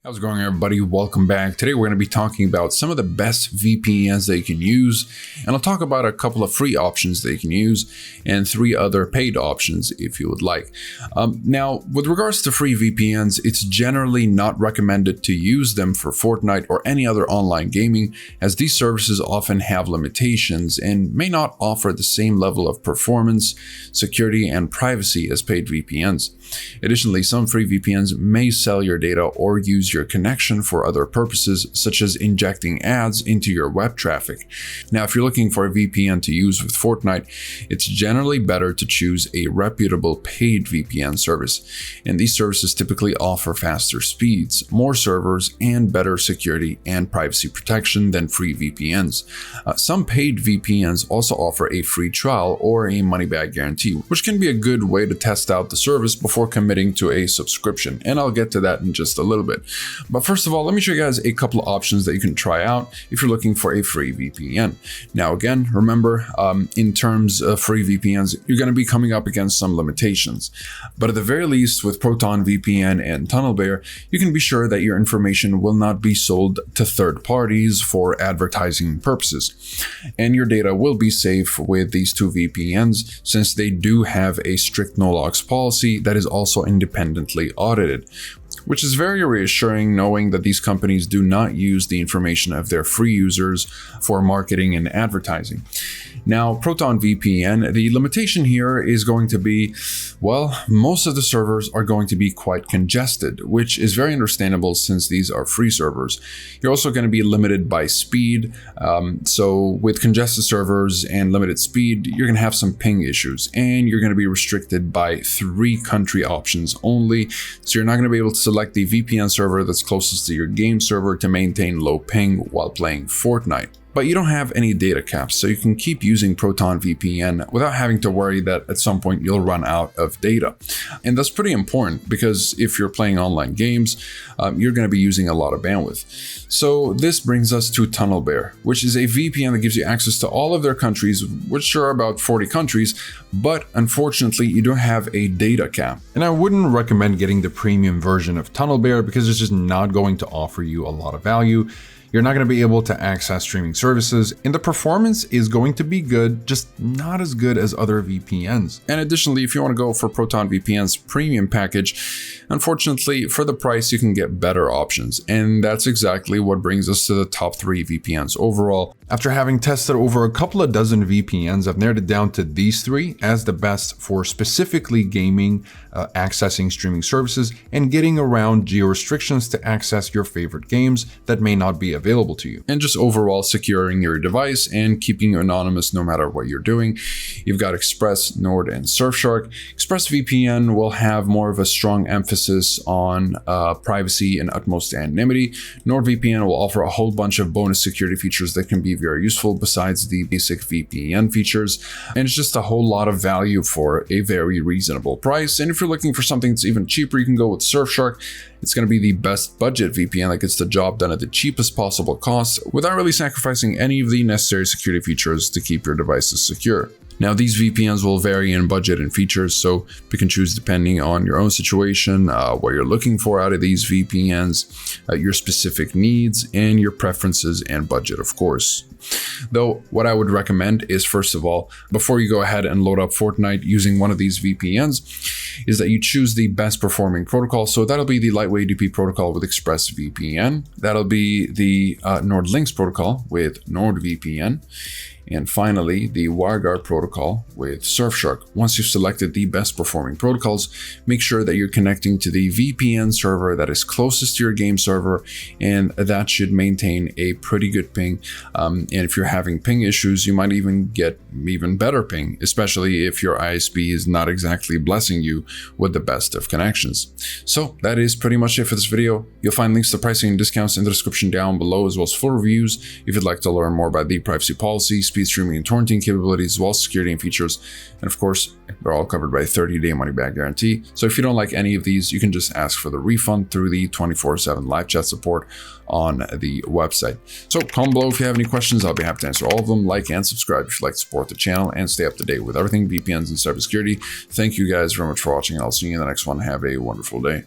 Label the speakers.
Speaker 1: How's it going, everybody? Welcome back. Today we're going to be talking about some of the best VPNs that you can use, and I'll talk about a couple of free options that you can use and 3 other paid options if you would like. Now, with regards to free VPNs, it's generally not recommended to use them for Fortnite or any other online gaming, as these services often have limitations and may not offer the same level of performance, security, and privacy as paid VPNs. Additionally, some free VPNs may sell your data or use your connection for other purposes, such as injecting ads into your web traffic. Now, if you're looking for a VPN to use with Fortnite, it's generally better to choose a reputable paid VPN service. And these services typically offer faster speeds, more servers, and better security and privacy protection than free VPNs. Some paid VPNs also offer a free trial or a money-back guarantee, which can be a good way to test out the service before committing to a subscription, and I'll get to that in just a little bit. But first of all, let me show you guys a couple of options that you can try out if you're looking for a free VPN. Now again, remember, in terms of free VPNs, you're going to be coming up against some limitations. But at the very least, with Proton VPN and TunnelBear, you can be sure that your information will not be sold to third parties for advertising purposes. And your data will be safe with these 2 VPNs, since they do have a strict no-logs policy that is also independently audited, which is very reassuring, knowing that these companies do not use the information of their free users for marketing and advertising. Now, Proton VPN, the limitation here is going to be, well, most of the servers are going to be quite congested, which is very understandable since these are free servers. You're also going to be limited by speed. So with congested servers and limited speed, you're going to have some ping issues, and you're going to be restricted by 3 country options only. So you're not going to be able to select the VPN server that's closest to your game server to maintain low ping while playing Fortnite. But you don't have any data caps, so you can keep using Proton VPN without having to worry that at some point you'll run out of data. And that's pretty important, because if you're playing online games, you're going to be using a lot of bandwidth. So this brings us to TunnelBear, which is a VPN that gives you access to all of their countries, which are about 40 countries, but unfortunately you don't have a data cap. And I wouldn't recommend getting the premium version of TunnelBear because it's just not going to offer you a lot of value. You're not going to be able to access streaming services, and the performance is going to be good, just not as good as other VPNs. And additionally, if you want to go for Proton VPN's premium package, unfortunately, for the price, you can get better options. And that's exactly what brings us to the top 3 VPNs overall. After having tested over a couple of dozen VPNs, I've narrowed it down to these 3 as the best for specifically gaming, accessing streaming services, and getting around geo restrictions to access your favorite games that may not be available to you, and just overall securing your device and keeping you anonymous no matter what you're doing. You've got Express, Nord, and Surfshark. ExpressVPN will have more of a strong emphasis on privacy and utmost anonymity. NordVPN will offer a whole bunch of bonus security features that can be very useful besides the basic VPN features, and it's just a whole lot of value for a very reasonable price. And if you're looking for something that's even cheaper, you can go with Surfshark. It's going to be the best budget VPN that gets the job done at the cheapest possible cost without really sacrificing any of the necessary security features to keep your devices secure. Now, these VPNs will vary in budget and features, so you can choose depending on your own situation, what you're looking for out of these VPNs, your specific needs, and your preferences and budget, of course. Though, what I would recommend is, first of all, before you go ahead and load up Fortnite using one of these VPNs, is that you choose the best performing protocol. So that'll be the lightweight UDP protocol with ExpressVPN. That'll be the NordLynx protocol with NordVPN. And finally, the WireGuard protocol with Surfshark. Once you've selected the best performing protocols, make sure that you're connecting to the VPN server that is closest to your game server, and that should maintain a pretty good ping. And if you're having ping issues, you might even get even better ping, especially if your ISP is not exactly blessing you with the best of connections. So that is pretty much it for this video. You'll find links to pricing and discounts in the description down below, as well as full reviews if you'd like to learn more about the privacy policy, speed streaming and torrenting capabilities, as well as security and features. And of course, they're all covered by a 30-day money-back guarantee. So if you don't like any of these, you can just ask for the refund through the 24/7 live chat support on the website. So comment below if you have any questions. I'll be happy to answer all of them. Like and subscribe if you'd like to support the channel and stay up to date with everything VPNs and cybersecurity. Thank you guys very much for watching, and I'll see you in the next one. Have a wonderful day.